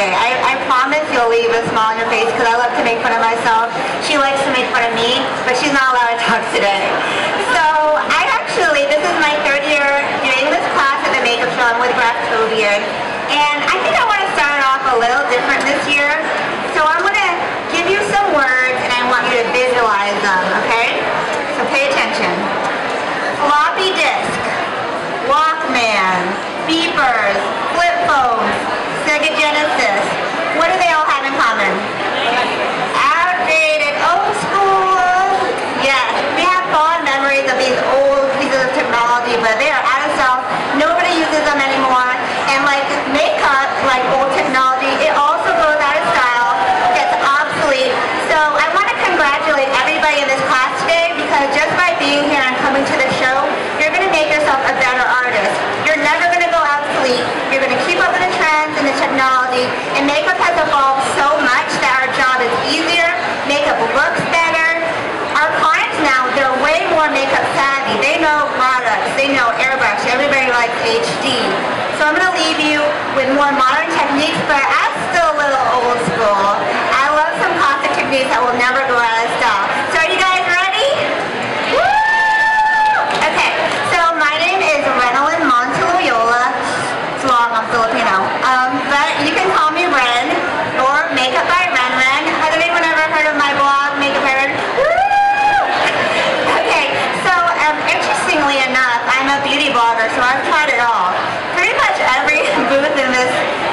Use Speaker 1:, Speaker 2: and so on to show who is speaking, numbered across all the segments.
Speaker 1: today. I promise you'll leave a smile on your face because I love to make fun of myself. She likes to make fun of me, but she's not allowed to talk today. So this is my third year doing this class at the makeup show. I'm with and I think I want to start off a little different this year. So I'm going to give you some words and I want you to visualize them, okay? So pay attention. Floppy disk, Walkman, beepers, flip phones, Sega Genesis. What do they all have in common? Outdated, old school. Yes, we have fond memories of these old pieces of technology, but they are out of style. Nobody uses them anymore. And like makeup, like old technology, it also goes out of style, gets obsolete. So I want to congratulate everybody in this class today because just by being here and coming to the show, you're going to make yourself a better artist. You're never going to go obsolete. You're going to keep up with the trends and the technology. And makeup has evolved so much that our job is easier. Makeup looks better. Our clients now, they're way more makeup savvy. They know products. They know airbrush. Everybody likes HD. So I'm going to leave you with more modern techniques, but I'm still a little old school. I love some classic techniques that will never go out of style. So are you guys ready? Woo! Okay, so my name is Ren Ren. It's long, I'm Filipino. But you can call me Ren or Makeup by Ren Ren. Has anyone ever heard of my blog, Makeup by Ren? Okay, so interestingly enough, I'm a beauty blogger, so I've tried it all. Pretty much every booth in this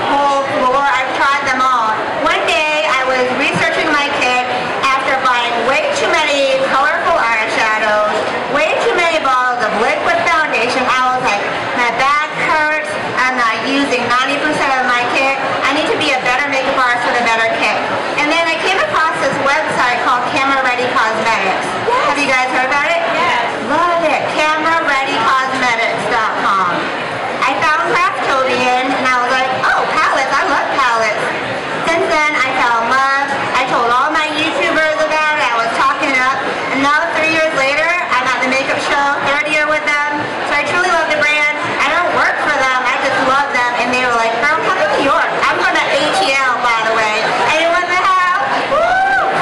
Speaker 1: whole floor, I've tried them all. One day, I was researching my kit after buying way too many colorful eyeshadows, way too many bottles of liquid foundation. I was like, my back hurts, I'm not using 90% of my kit. I need to be a better makeup artist with a better kit. And then I came across this website called Camera Ready Cosmetics. Yes. Have you guys heard about it? Yes. Love it. CameraReadyCosmetics.com. I found Craftovian and I was like, oh, palettes, I love palettes. Since then, I fell in love. I told all my YouTubers about it. I was talking it up. And now 3 years later, I'm at the makeup show, third year with them. So I truly love the brand. I don't work for them. I just love them. And they were like, girl, come to New York. I'm going to ATL, by the way. Anyone in the house? Woo!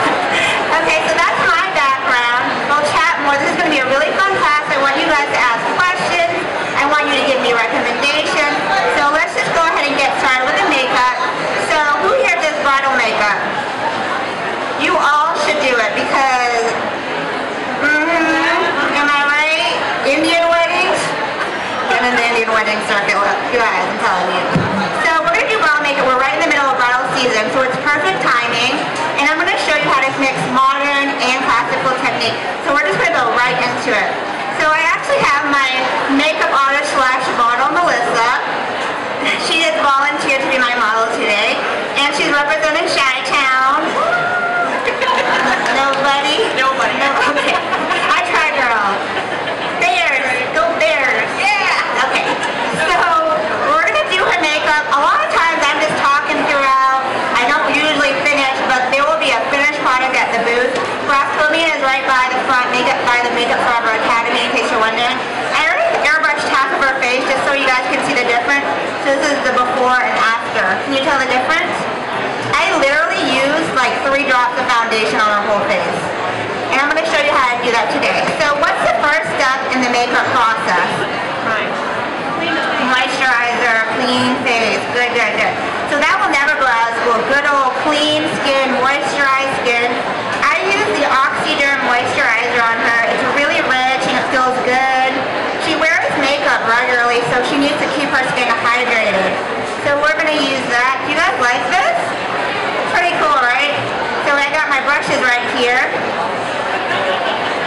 Speaker 1: Okay, so that's my background. We'll chat more. This is going to be a really fun class. I want you guys to ask questions. I want you to give me recommendations. So let's just go ahead and get started with the makeup. So who here does bridal makeup? You all should do it because, am I right? Indian weddings? Get in the Indian wedding circuit, you guys, I'm telling you. So we're going to do bridal makeup. We're right in the middle of bridal season, so it's perfect timing. And I'm going to show you how to mix modern and classical technique. So we're just going to go right into it. So I actually have my makeup artist / model, Melissa. She has volunteered to be my model today. And she's representing Chi-Town. Nobody? Nobody. No, okay. I tried, girl. Bears. Go Bears. Yeah. Okay. So we're going to do her makeup. A lot of times I'm just talking throughout. I don't usually finish, but there will be a finished product at the booth. Craftovian is right by the front, by the Makeup Forever Academy, in case you're wondering. I already airbrushed half of her face just so you guys can see the difference. So this is the before and after. Can you tell the difference? I literally used like 3 drops of foundation on her whole face. And I'm going to show you how to do that today. So what's the first step in the makeup process? Right. Moisturizer, clean face. Good, good, good. So that will never go out of school. Good old clean skin, moisturized skin. I use the Oxyderm moisturizer on her. It's really rich and it feels good. She wears makeup regularly, so she needs to keep her skin hydrated. So we're going to use that. Do you guys like this? Pretty cool, right? So I got my brushes right here.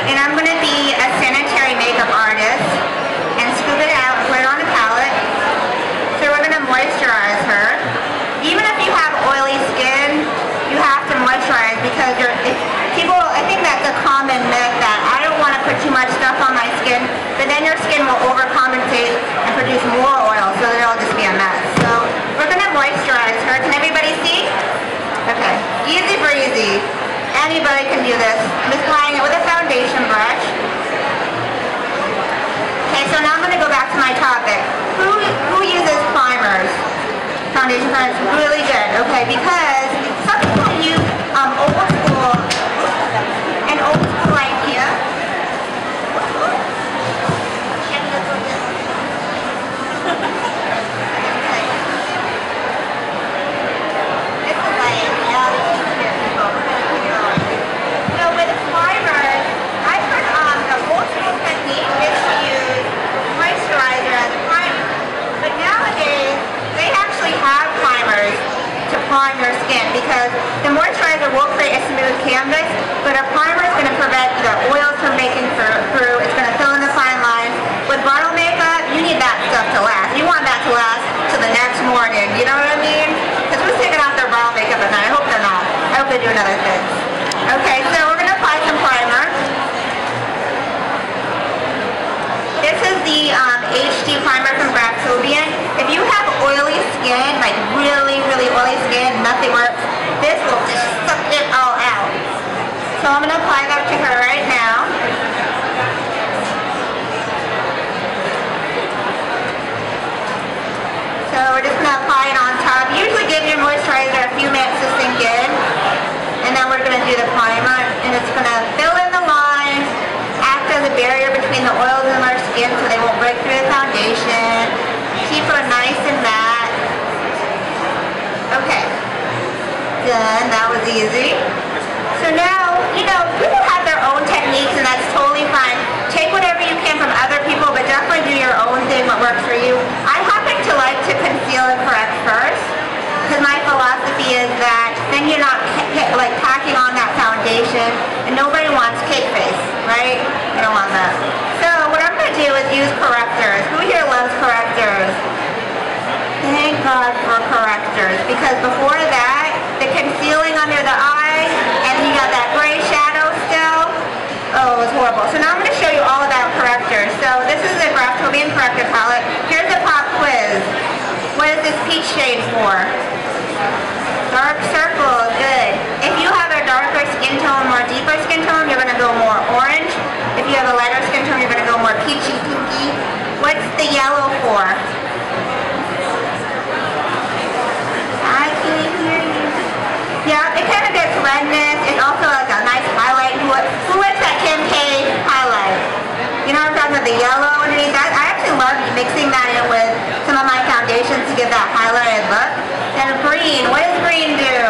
Speaker 1: And I'm going to be a sanitary makeup artist and scoop it out and put it on a palette. So we're going to moisturize her. Even if you have oily skin, you have to moisturize because I think that's a common myth that I don't want to put too much stuff on my skin, but then your skin will overcompensate and produce more oil, so it'll just be a mess. So we're going to moisturize her. Can everybody see? Okay, easy breezy. Anybody can do this. I'm just applying it with a foundation brush. Okay, so now I'm going to go back to my topic. Who uses primers? Foundation primers, really good. okay? Because some people use an old school idea. This is like, yeah, this is here. So with primers, I've heard the old school technique is to use moisturizer as a primer. But nowadays, they actually have primers to prime your skin because the moisturizer will create a smooth canvas, but a primer is going to prevent the oils from making through. It's going to fill in the fine lines. With bridal makeup, you need that stuff to last. You want that to last till the next morning. You know what I mean? Because who's taking off their bridal makeup at night? I hope they're not. I hope they do another thing. Okay, so we're going to apply some primer. This is the HD primer from Bridal. If you have oily skin, like really, really oily skin, nothing works, this will just suck it all out. So I'm going to apply that to her right now. So we're just going to apply it on top. Usually give your moisturizer a few minutes to sink in. And then we're going to do the primer. And it's going to fill in the lines, act as a barrier between the oils in our skin so they won't break through the foundation. Keep her nice and matte. Okay. Done. That was easy. So now, you know, people have their own techniques and that's totally fine. Take whatever you can from other people, but definitely do your own thing, what works for you. I happen to like to conceal and correct first, because my philosophy is that then you're not like packing on that foundation, and nobody wants cake face, right? You don't want that. So what I'm going to do is use correctors. Who here loves correctors? Thank God for correctors, because before that, the concealing under the eye, and you got that gray shadow still. Oh, it was horrible. So now I'm going to show you all about correctors. So this is the Bridal corrector palette. Here's the pop quiz. What is this peach shade for? Dark circles, good. If you have a darker skin tone, more deeper skin tone, you're going to go more orange. If you have a lighter skin tone, you're going to go more peachy, pinky. What's the yellow for? I can't hear you. Yeah, it kind of gets redness. It's also like a nice highlight. Who likes that Kim K highlight? You know what I'm talking about, the yellow underneath that? I actually love mixing that in with some of my foundations to give that highlighted look. And green, what does green do?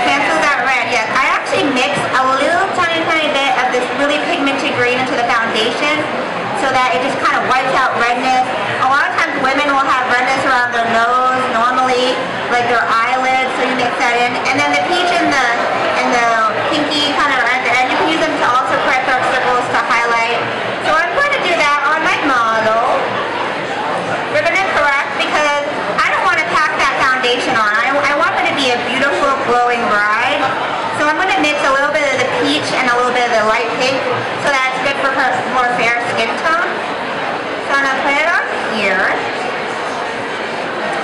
Speaker 1: Cancels that red, yes. I actually mix a little tiny bit of this really pigmented green into the foundation so that it just kind of wipes out redness. A lot of times women will have redness around their nose normally, like their eyelids, so you mix that in. And then the peach and the pinky kind of at the end, you can use them to also correct dark circles to highlight. So I'm going to do that on my model. We're going to correct because I don't want to pack that foundation on. I want her to be a beautiful glowing bride. So I'm going to mix a little bit of the peach and a little bit of the light pink so that's good for her more fair skin tone. So I'm going to put it on here.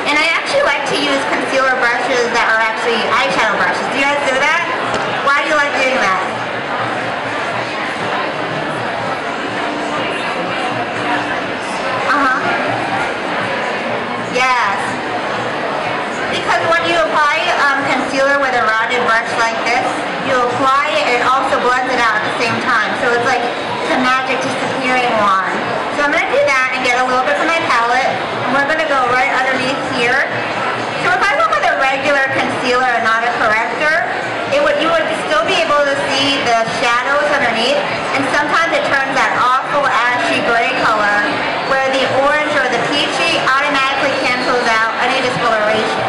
Speaker 1: And I actually like to use concealer brushes that are actually eyeshadow brushes. Do you guys do that? Why do you like doing that? Yes. Because when you apply concealer with a rounded brush like this, you apply it and it also blends it out at the same time. So it's like it's a magic disappearing wand. So I'm going to do that and get a little bit from my palette. And we're going to go right underneath here. So if I went with a regular concealer and not a corrector, you would still be able to see the shadows underneath. And sometimes it turns that awful ashy gray color where the orange or the peachy automatically cancels out any discoloration.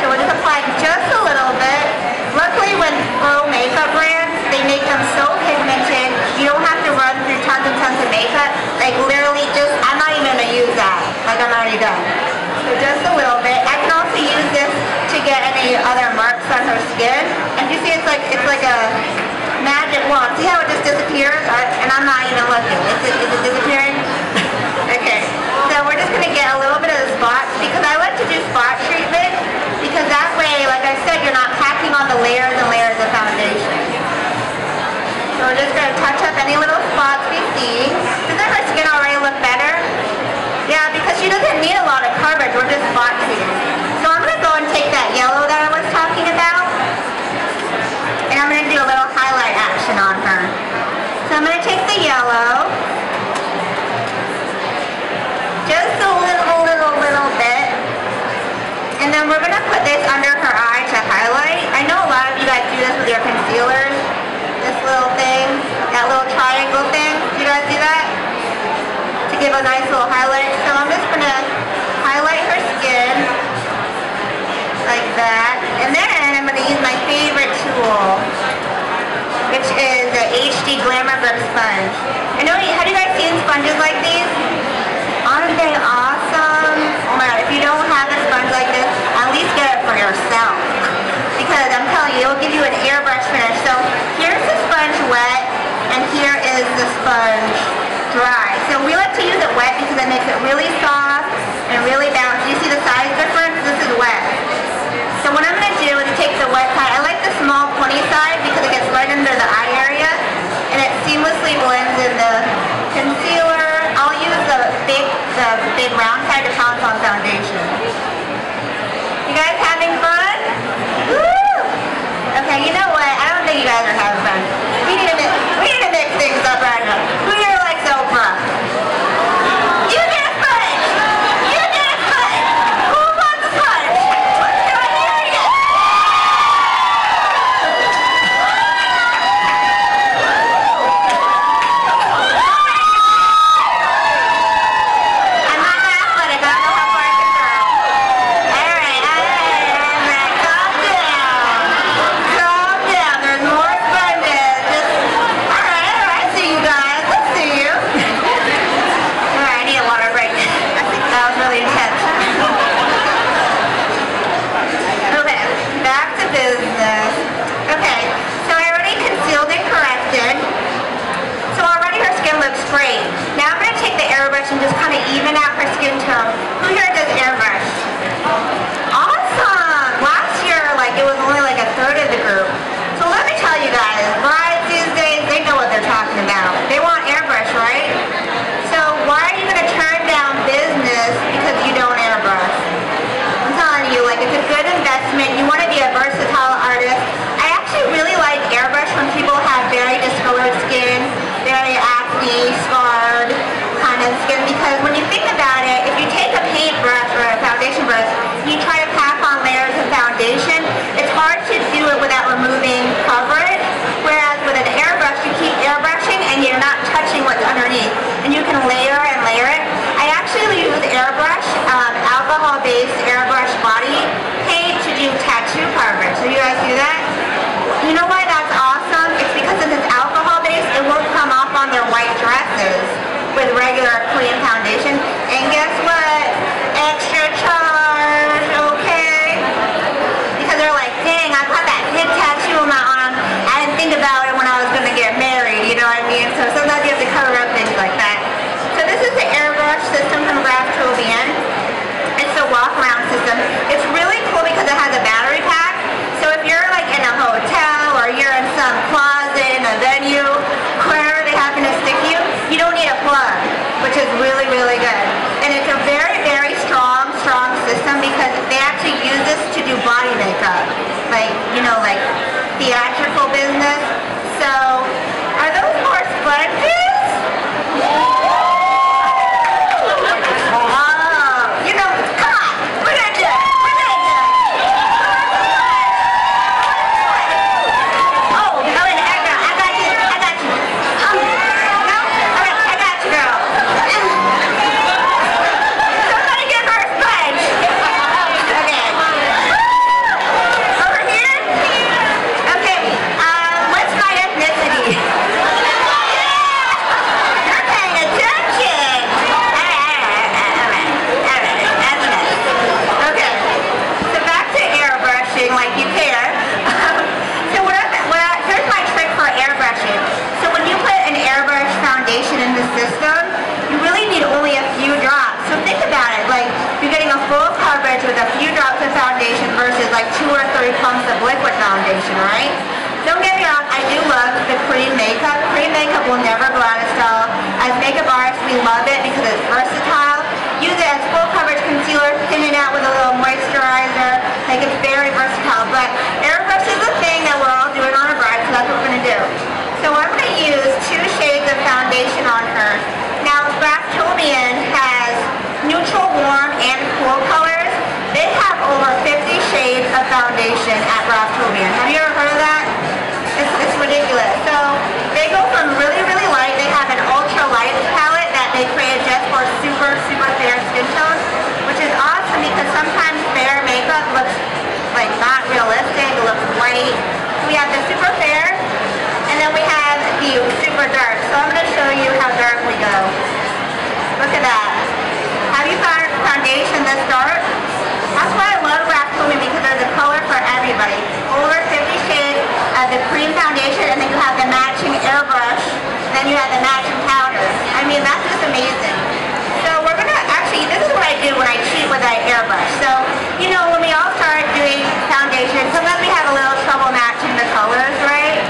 Speaker 1: So we're just applying just a little bit. Luckily with pro makeup brands, they make them so pigmented, you don't have to run through tons and tons of makeup. Like literally just, I'm not even going to use that. Like I'm already done. So just a little bit. I can also use this to get any other marks on her skin. And you see it's like a magic wand. See how it just disappears? And I'm not even looking. Is it disappearing? Okay. So we're just going to get a little bit of the spots because I like to do spot treatment because that way, like I said, you're not packing on the layers and layers of foundation. So we're just going to touch up any little spots we see. Doesn't her skin already look better? Yeah, because she doesn't need a lot of coverage. We're just spot treating. So I'm going to go and take that dark sponge. Have you guys seen sponges like these? Aren't they awesome? Oh my god, if you don't have a sponge like this, at least get it for yourself. Because I'm telling you, it'll give you an airbrush finish. So here's the sponge wet, and here is the sponge dry. So we like to use it wet because it makes it really soft and really balanced. You see the size difference? This is wet. So what I'm going to do is take the wet side. I like the small pointy side because it gets right under the eye area and it seamlessly blends in the concealer. I'll use the big round side to pounce on foundation. You guys having fun? Woo! Okay, you know what? I don't think you guys are having fun. We need to mix things up right now. Who here likes Oprah? You get a sponge! You get a sponge! Who wants a sponge? Let's do it here again! I'm not that athletic. I don't know how far I can throw. Alright, calm down. Calm down. There's more sponges. Alright, I see you guys. I see you. Alright, I need a water break. That was really intense. Okay, back to business. Okay, so I already concealed and corrected. So already her skin looks great. Now I'm going to take the airbrush and just kind of even out her skin tone. Who here does airbrush? Awesome! Last year, it was only a third of the group. So let me tell you guys, brides these days, they know what they're talking about. They want airbrush, right? So why are you going to turn down business because you don't airbrush? I'm telling you, it's a good investment. You want to be a versatile artist. I actually really like airbrush when people have very discolored skin, very acne, scarred kind of skin, because when you think about it, if you take a paintbrush or a foundation brush, you try to pack on layers of foundation, it's hard to do it without removing coverage, whereas with an airbrush, you keep airbrushing and you're not touching what's underneath, and you can layer and layer it. I actually use airbrush, alcohol-based airbrush body paint to do tattoo coverage. So you guys do that? You know why that's awesome? It's because since it's alcohol-based, it won't come off on their white dresses with regular clean foundation. And guess what? Extra charge, okay? Because they're like, dang, I got that big tattoo on my arm. I didn't think about it when I was going to get married, you know what I mean? So sometimes you have to cover up things like that. So this is the airbrush system from Bridal. It's a walk-around system. It's really cool because it has a battery pack. So if you're in a hotel or you're in some closet in a venue, wherever they happen to stick you, you don't need a plug, which is really, really good. And it's a very, very strong system because they actually use this to do body makeup, theatrical business. So, are those more sponges? Come on, we're gonna do it. We're gonna do it. Oh, wait, I got you. No? All right, I got you, girl. Somebody give her a sponge. Okay. Over here? Okay, what's my ethnicity? You're paying attention. All right. That's nice. Okay, so back to airbrushing like you care. So here's my trick for airbrushing. So when you put an airbrush foundation in the system, you really need only a few drops. So think about it, you're getting a full coverage with a few drops of foundation versus 2 or 3 pumps of liquid foundation, right? Don't get me wrong, I do love the cream makeup. Cream makeup will never go out of style. As makeup artists, we love it because it's versatile. Use it as full coverage concealer, thin it out with a little moisturizer. It's very versatile. But airbrush is the thing that we're all doing on our bride, so that's what we're going to do. So I'm going to use 2 shades of foundation on her. Now, Bridal has neutral, warm, and cool colors. They have over 50 shades of foundation at Bridal. Have you ever heard of that? It's ridiculous. So they go from really, really light. They have an ultra light palette that they created just for super, super fair skin tones, which is awesome because sometimes fair makeup looks not realistic. It looks white. We have the super fair, and then we have the super dark. So I'm going to show you how dark we go. Look at that. Have you found foundation this dark? That's why I love Rack Blooming, because there's a color for everybody. Over 50 shades of the cream foundation, and then you have the matching airbrush, then you have the matching powder. I mean, that's just amazing. So we're gonna actually, this is what I do when I cheat with that airbrush. So, you know, when we all start doing foundation, sometimes we have a little trouble matching the colors, right?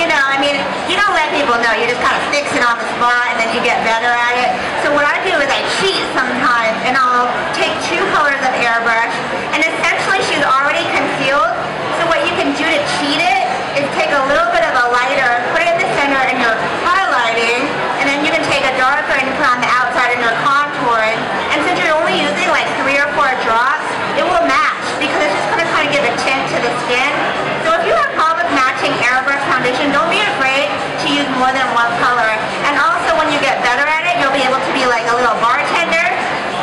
Speaker 1: You know, I mean, you don't let people know. You just kind of fix it on the spot, and then you get better at it. So what I do is I cheat sometimes, and I'll take 2 colors of airbrush, and essentially she's already concealed. So what you can do to cheat it is take a little bit of a lighter, put it in the center, and you're highlighting, and then you can take a darker and put on the outside, and you're contouring. And since you're only using like 3 or 4 drops, it will match, because it's just going to kind of give a tint to the skin. So if you have problems matching airbrush foundation, don't be afraid to use more than 1 color. And also when you get better at it, you'll be able to be like a little bartender,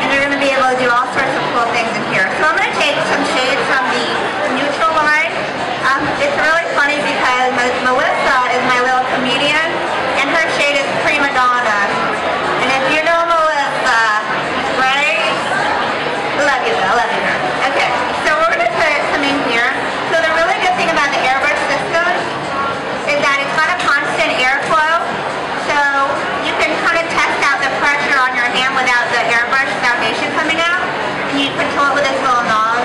Speaker 1: and you're going to be able to do all sorts of cool things in here. So I'm going to take some shades from the neutral line. It's really funny because Melissa is my little comedian, and her shade is Prima Donna. And if you know Melissa, right? Love you though, love you. Okay, so we're going to put some in here. So the really good thing about the airbrush system is that it's got a constant airflow. So you can kind of test out the pressure on your hand without the airbrush foundation coming out. And you control it with this little knob,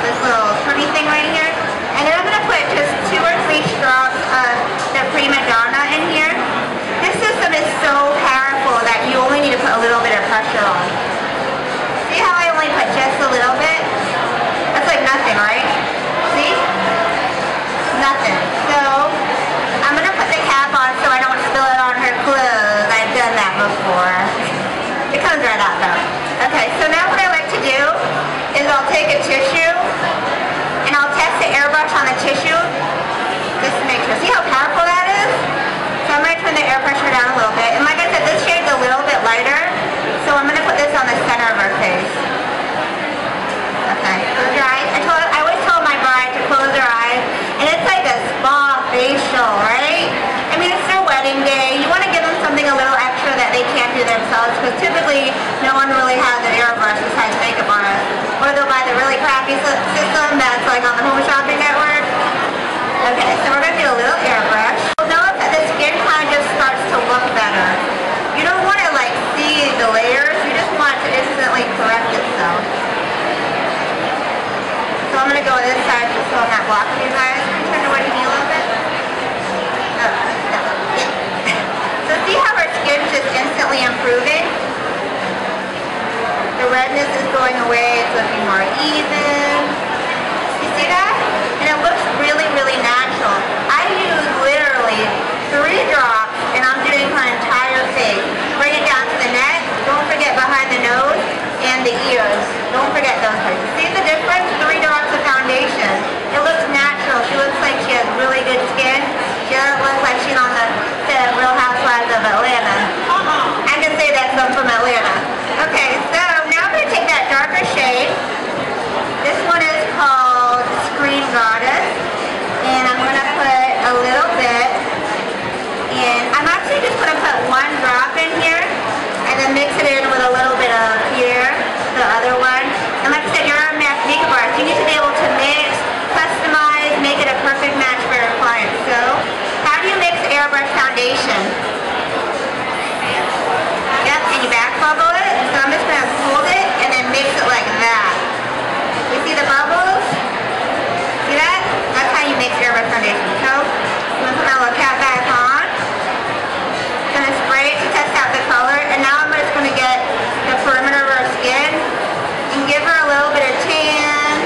Speaker 1: this little turny thing right here. And then I'm going to put just 2 or 3 drops of the Prima Donna in here. This system is so powerful that you only need to put a little bit of pressure on. See how I only put just a little bit? That's like nothing, right? See? Nothing. So I'm going to put the cap on so I don't spill it on her clothes. I've done that before. It comes right out though. Okay, so now what I like to do is I'll take a tissue and I'll test the airbrush on the tissue just to make sure. See how powerful that is? So I'm going to turn the air pressure down a little bit. And like I said, this shade's a little bit lighter, so I'm going to put this on the center of her face. Okay, close your eyes. I always tell my bride to close their eyes, and it's like a spa facial, right? I mean, it's their wedding day. You want to give them something a little extra that they can't do themselves, because typically no one really has an airbrush besides makeup artists. Or they'll buy the really crappy system that's like on the Home Shopping Network. Okay, so we're going to do a little airbrush. You'll notice that the skin kind of just starts to look better. You don't want to like see the layers, you just want it to instantly correct itself. So I'm going to go on this side just so I'm not blocking you guys. Turn away from me a little bit. Oh, no. Yeah. So see how our skin's just instantly improving? The redness is going away, it's looking more even. You see that? And it looks really, really natural. I use literally 3 drops, and I'm doing her entire face. Bring it down to the neck. Don't forget behind the nose and the ears. Don't forget those parts. See the difference? 3 drops of foundation. It looks natural. She looks like she has really good skin. She doesn't look like she's on the set of Real Housewives of Atlanta. I can say that 'cause I'm from Atlanta. Okay, so now I'm going to take that darker shade. This one is called Screen Goddess. And I'm going to put a little bit in. I'm actually just going to put 1 drop in here and then mix it in with a little bit of here, the other one. And like I said, you're a makeup artist. You need to be able to mix, customize, make it a perfect match for your client. So, how do you mix airbrush foundation? Yep, and you back bubble it. So I'm just going to hold it and then mix it like that. You see the bubbles? See that? That's how you mix airbrush foundation. So, I'm going to put my little cap back on. I'm going to spray it to test out the color. And now I'm just going to get the perimeter of her skin and give her a little bit of tan,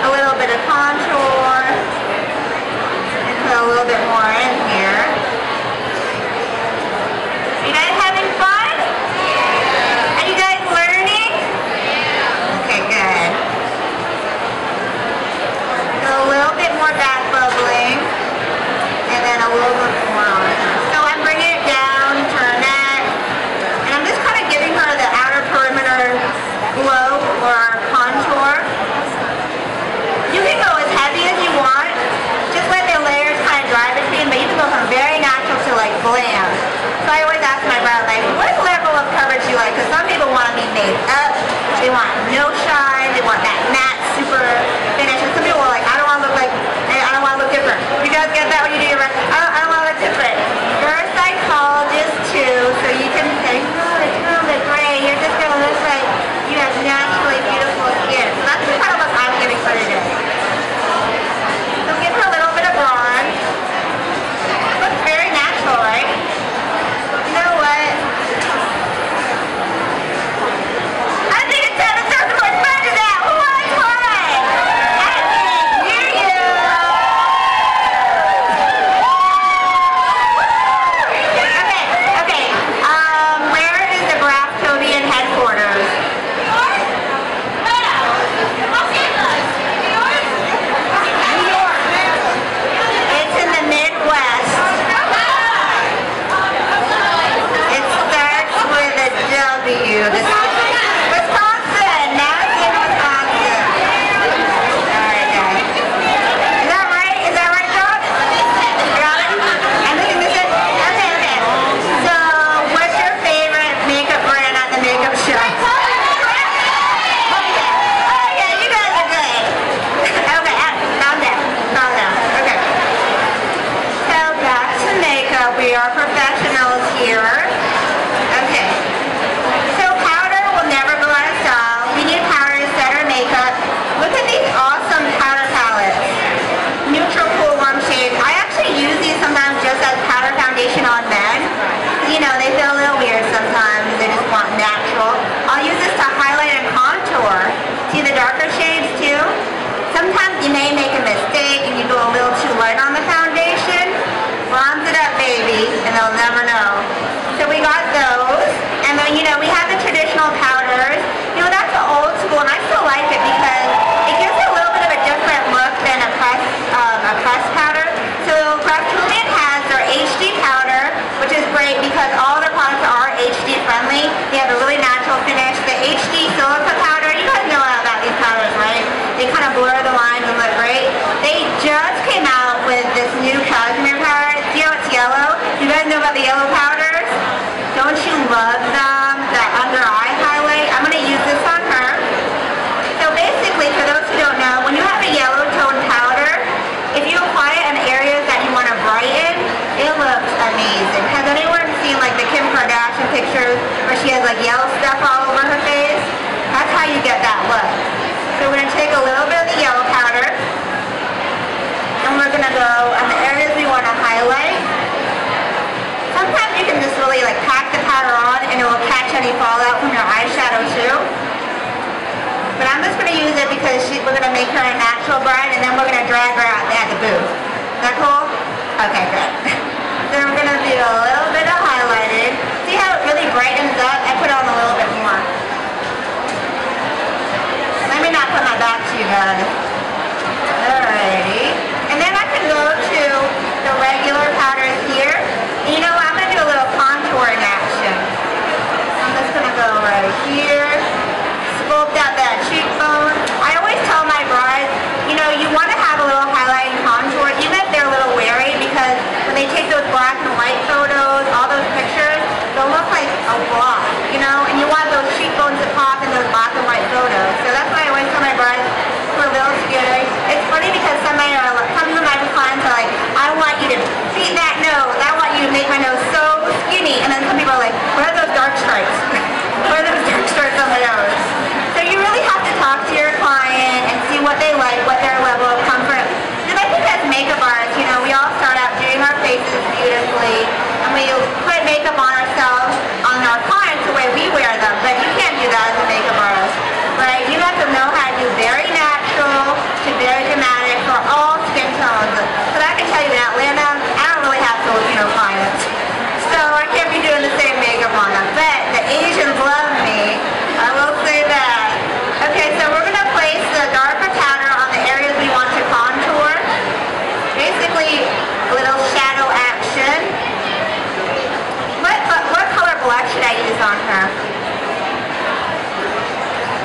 Speaker 1: a little bit of contour, and put a little bit more in here. You guys having fun? Yeah. Are you guys learning? Yeah. Okay, good. So a little bit more back bubbling, and then a little bit more on it. So I'm bringing it down to her neck, and I'm just kind of giving her the outer perimeter glow or contour. You can go as heavy They want no shine. They want that matte, super finish. And some people are like, I don't want to look like, I don't want to look different. You guys get that when you do your rest? I don't want to look different. You're a psychologist too, so you can say, oh, it's a little bit gray. You're just going to look like you have naturally beautiful skin. So that's the kind of look I'm giving for today. So give her a little bit of bronze. Looks very natural, right? You know what? I think it's time to start some more sponges out. Who wants one? I think you. Okay. Where is the Graftobian headquarters? It's in the Midwest. It starts with a W. Wisconsin. Now it's in Wisconsin. Alright, guys. Is that right? Is that right, John? Got it? I'm thinking this is... Okay. So, what's your favorite makeup brand at the makeup show? Okay, you guys are good. Okay, calm down. Okay. So, back to makeup. We are professionals here. Okay. So powder will never go out of style. We need powder to set our makeup. Look at these awesome powder palettes. Neutral, cool, warm shades. I actually use these sometimes just as powder foundation on men. You know, they feel a little weird sometimes. They just want natural. I'll use this to highlight and contour. See the darker shades too? Sometimes you may make a mistake and you go a little too light on the foundation. Bronze it up, baby, and they'll never know. So we got those, and then, you know, we have the traditional powders. You know, that's the old school, and I still like it because it gives it a little bit of a different look than a pressed powder. So Graftobian has their HD powder, which is great because all their products are HD friendly. They have a really natural finish. The HD silica powder, you guys know about these powders, right? They kind of blur the lines and look great. They just came out with this new cashmere powder. See how it's yellow? You guys know about the yellow powders? Don't you love them? That under eye highlight? I'm going to use this on her. So basically, for those who don't know, when you have a yellow tone powder, if you apply it in areas that you want to brighten, it looks amazing. Has anyone seen like the Kim Kardashian pictures where she has like yellow stuff all over her face? That's how you get that look. So we're going to take a little bit of the yellow powder, and we're going to go on the areas we want to highlight. Sometimes you can just really like pack the powder on and it will catch any fallout from your eyeshadow too. But I'm just going to use it because we're going to make her a natural bride, and then we're going to drag her out at the booth. Is that cool? Okay, good. Then we're going to do a little bit of highlighted. See how it really brightens up? I put on a little bit more. Let me not put my back to you guys. Alrighty. And then I can go to the regular powders here. And you know what? I'm going to do a little contouring action. I'm just going to go right here. Sculpt out that cheekbone. I always tell my brides, you know, you want to have a little highlight and contour, even if they're a little wary, because when they take those black and white photos, all those pictures, they'll look like a block, you know, and you want those cheekbones to pop in those black and white photos. So that's why I always tell my brides who are a little scary. It's funny because some of my clients are like, I want you to beat that nose. I want you to make my nose so skinny. And then some people are like, what are those dark stripes? What are those dark stripes on my nose? So you really have to talk to your client and see what they like, what their level of comfort. Because I think as makeup artists, you know, we all start out doing our faces beautifully, and we put makeup on ourselves, on our clients the way we wear them. But you can't do that as a makeup artist, right? You have to know how to do very natural to very dramatic for all skin tones. But I can tell you in Atlanta, I don't really have Filipino clients, so I can't be doing the same makeup on them. But the Asians love me, I will say that. Okay, so we're going to place the darker powder on the areas we want to contour. Basically, a little shadow action. What color blush should I use on her?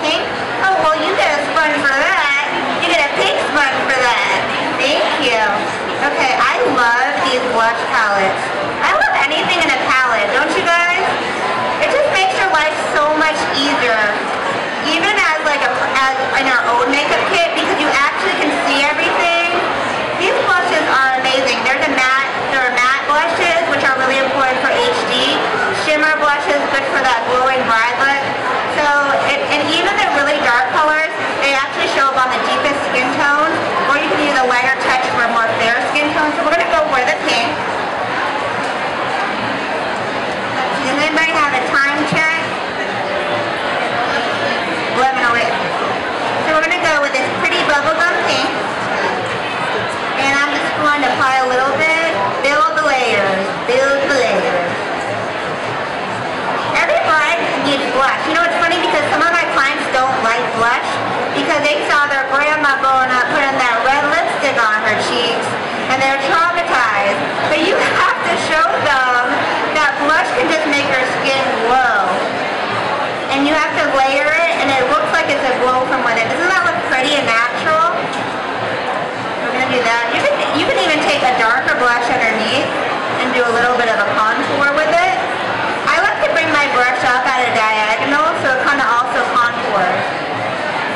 Speaker 1: Pink? Oh, well, you get a sponge for that. You get a pink sponge for that. Thank you. Okay, I love these blush palettes. I love anything in a palette, don't you guys? It just makes your life so much easier. Even do a little bit of a contour with it. I like to bring my brush up at a diagonal so it kind of also contours.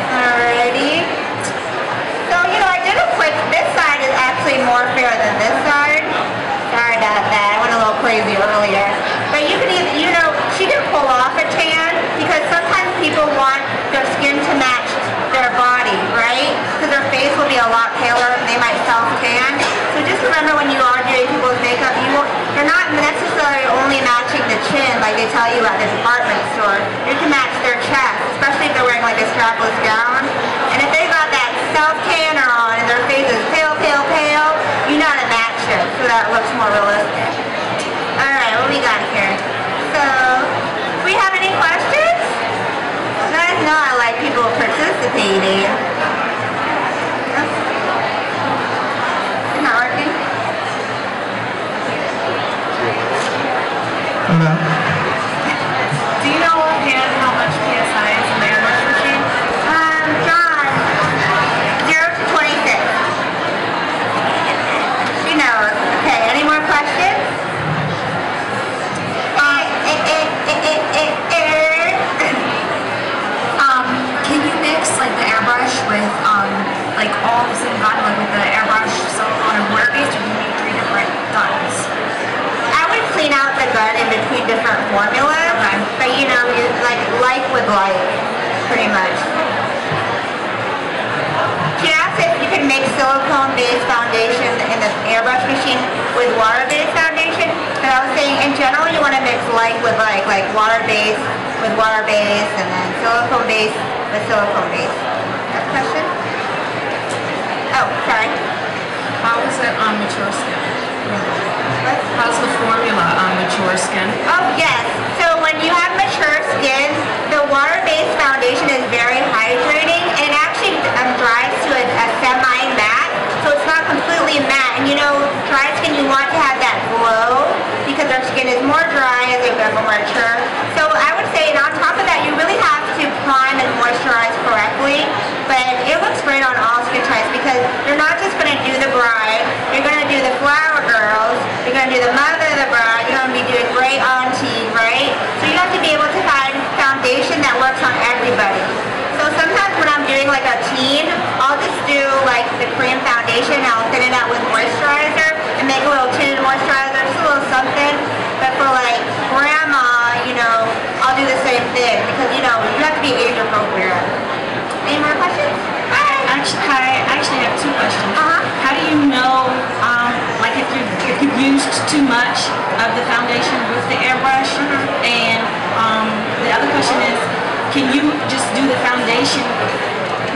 Speaker 1: Alrighty. So, you know, I did a quick, this side is actually more fair than this side. Sorry about that, I went a little crazy earlier. But you can either, you know, she can pull off a tan because sometimes people want their skin to match their body, right? Because their face will be a lot paler and they might self-tan. So just remember when you are doing people's makeup, they're not necessarily only matching the chin like they tell you at the department store. You can match their chest, especially if they're wearing like a strapless gown. And if they got that self-tanner on and their face is pale, pale, pale, you know how to match it so that it looks more realistic. Alright, what we got here? So, do we have any questions? You guys know I like people participating. Isn't that working?
Speaker 2: Hello.
Speaker 3: Do you know offhand how much PSI is in the airbrush machine?
Speaker 1: John, 0 to 26. She knows. Okay, any more questions?
Speaker 3: Can you mix like the airbrush with like all the same body, like with the airbrush silicone and water based, or do you need 3 different guns?
Speaker 1: I would clean out the gun in between different formulas,
Speaker 3: Okay.
Speaker 1: but you know, you like with like, pretty much. She asked if you can make silicone-based foundation in the airbrush machine with water-based foundation, but I was saying in general you want to mix like with like water-based with water-based, and then silicone-based with silicone-based. Next question? Oh, sorry.
Speaker 3: How is it on mature skin?
Speaker 1: What?
Speaker 3: How's the formula on mature skin?
Speaker 1: Oh, yes. So when you have mature skin, the water-based foundation is very hydrating, and it actually dries to a semi-matte, so it's not completely matte. And you know, dry skin, you want to have that glow because their skin is more dry as they get more mature. So I would say, and on top of that, you really have to prime and moisturize correctly, but it looks great on all skin types because you're not just going to do the bride, you're going to do the flower girls, you're going to do the mother of the bride, you're going to be doing great auntie, right? So you have to be able to find foundation that works on everybody. So sometimes when I'm doing like a teen, I'll just do like the cream foundation, I'll thin it out with moisturizer and make a little tinted moisturizer, just a little something. But for like grandma, you know, I'll do the same thing because you know, you have to be age appropriate. Any more questions?
Speaker 3: I actually have 2 questions.
Speaker 1: Uh-huh.
Speaker 3: How do you know, like if you've used too much of the foundation with the airbrush? And the other question is, can you just do the foundation?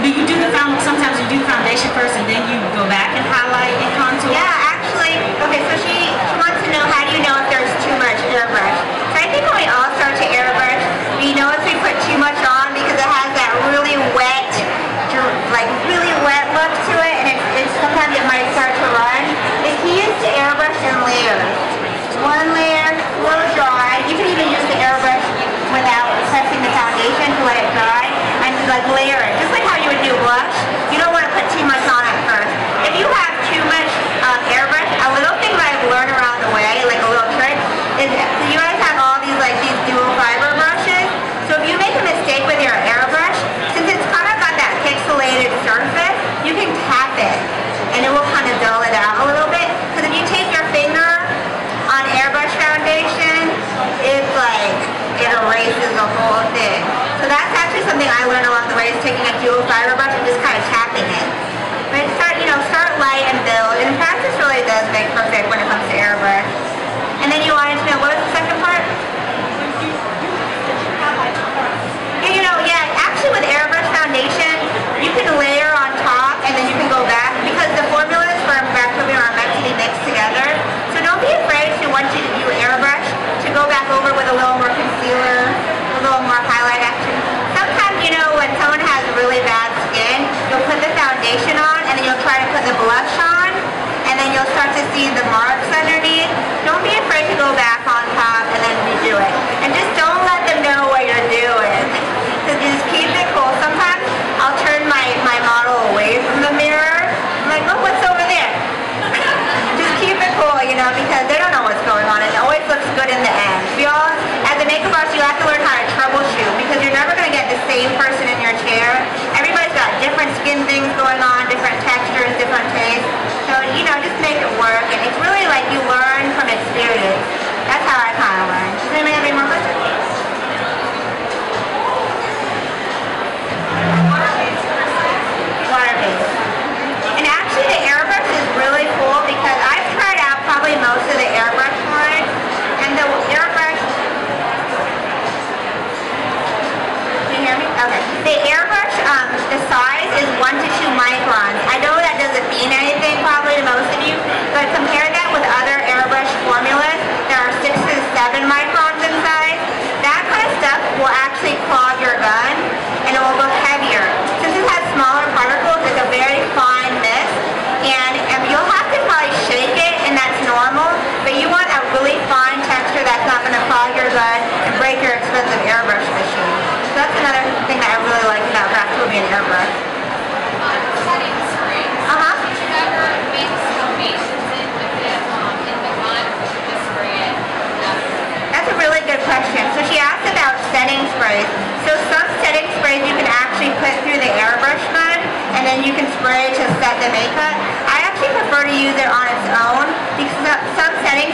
Speaker 3: Do you do the sometimes you do the foundation first and then you go back and highlight and contour?
Speaker 1: Yeah, actually, okay, so she wants to know how do you know if there's too much airbrush. So I think when we all start to airbrush, we know if we put too much on because it has that really wet, like really wet look to it, and sometimes it might start to run. The key is to airbrush in layers. 1 layer, a little dry. You can even use the airbrush without pressing the foundation to let it dry, and like layer it. Just like how you would do blush, you don't want to put too much on at first. If you have too much airbrush, a little thing that I've learned around the way, like a little trick, is you guys have all these like these dual fiber brushes. So if you make a mistake with your airbrush, since it's kind of got that pixelated surface, you can tap it, and it will kind of dull it out a little bit. Because if you take your finger on airbrush foundation, it's like it erases the whole thing. So that's actually something I learned along the way, is taking a dual fiber brush and just kind of tapping it. But start light and build, and practice really does make perfect when it comes to airbrush. And then you wanted to know, what was the second part? Yeah, actually with airbrush foundation, you can layer on top and then you can go back because the formulas for Bactrobium are meant to be mixed together. So don't be afraid to, once you do airbrush, to go back over with a little more concealer, a little more highlight action. Sometimes, you know, when someone has really bad skin, you'll put the foundation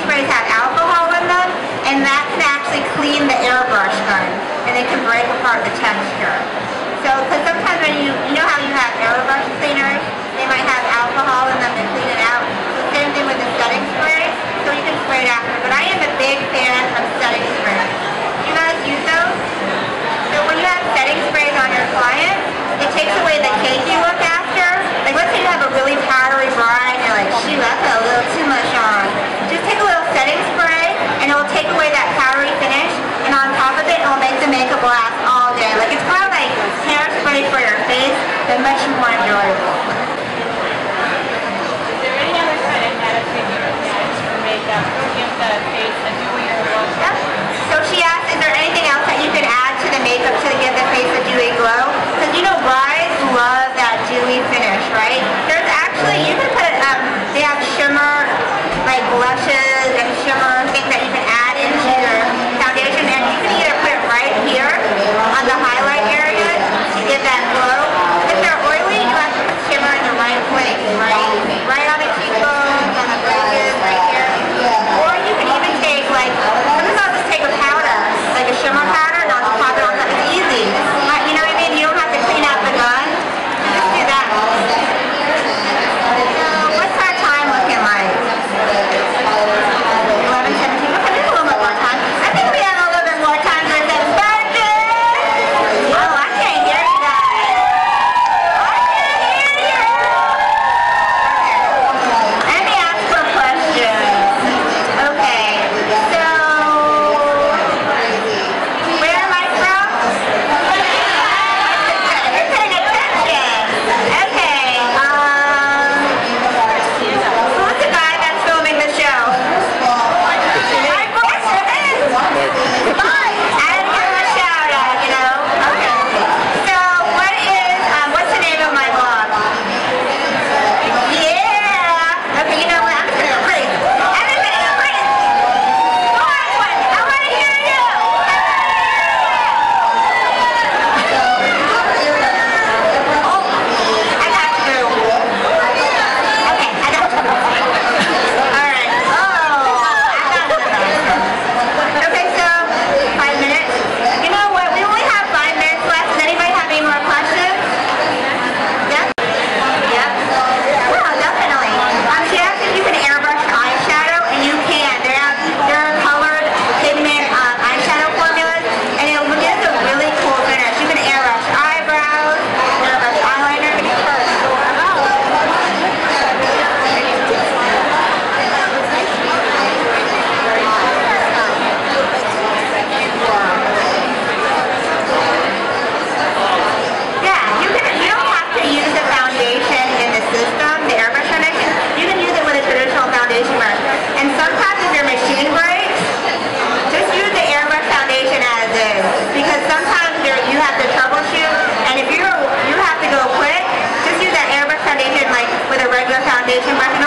Speaker 1: sprays have alcohol in them, and that can actually clean the airbrush gun, and it can break apart the texture. So, because sometimes when you know how you have airbrush cleaners, they might have alcohol in them to clean it out. So same thing with the setting spray, so you can spray it after. But I am a big fan of setting sprays. Do you guys use those? So when you have setting sprays on your client, it takes away the cake you look after. Like let's say you have a really powdery bride and you're like, shoot, I put a little too much on. Just take a little setting spray and it will take away that powdery finish, and on top of it, it will make the makeup last all day. Like it's kind of like hairspray for your face, but much more enjoyable.
Speaker 2: Is there any other kind of attitude you would use for makeup to give the face a dewier look?
Speaker 1: Yep. So she asked, is there anything else that you could add to the makeup to give the face a dewy glow? Because you know brides love that dewy finish, right? There's actually, you can put, they have shimmer, like blushes and shimmer things that you can add into your foundation, and you can either put it right here on the highlight area to give that glow. If they're oily, you have to put shimmer in the right place, right on the cheekbones, on the bridges, right here. Or you can even take like, sometimes I'll just take a powder, like a shimmer powder, and I'll just pop it on top. It's easy. You know what I mean? You don't have to clean out the gun. Just do that. So what's our time looking like? 11:17. Okay, there's a little bit more time. I think we have a little bit more time for the budget. Oh, I can't hear you guys. I can't hear you. Okay. Let me ask some questions. Okay. So, where am I from? You're paying attention. Okay. Who's the guy that's filming the show? My boyfriend. Fine. I didn't give him a shout out, you know? Okay. So, what's the name of my vlog? Yeah. Okay, you know what? I'm just gonna freeze. Everybody freeze. Go on, one. I want to hear you. Oh, I got you. Okay, I got you. All right. Oh, I got you. Okay, so 5 minutes. You know what? We only have 5 minutes left. Does anybody have any more questions? Yep. Yep. Well, definitely. She asked if you can airbrush eyeshadow, and you can. There are colored pigment eyeshadow formulas, and it gives a really cool finish. You can airbrush eyebrows, airbrush eyeliner, and yeah, you don't have to use the foundation in the system, the airbrush foundation. You can use it with a traditional foundation brush. And sometimes if your machine breaks, just use the airbrush foundation as is. Because sometimes you have to troubleshoot, and if you have to go quick, just use that airbrush foundation like with a regular foundation brush.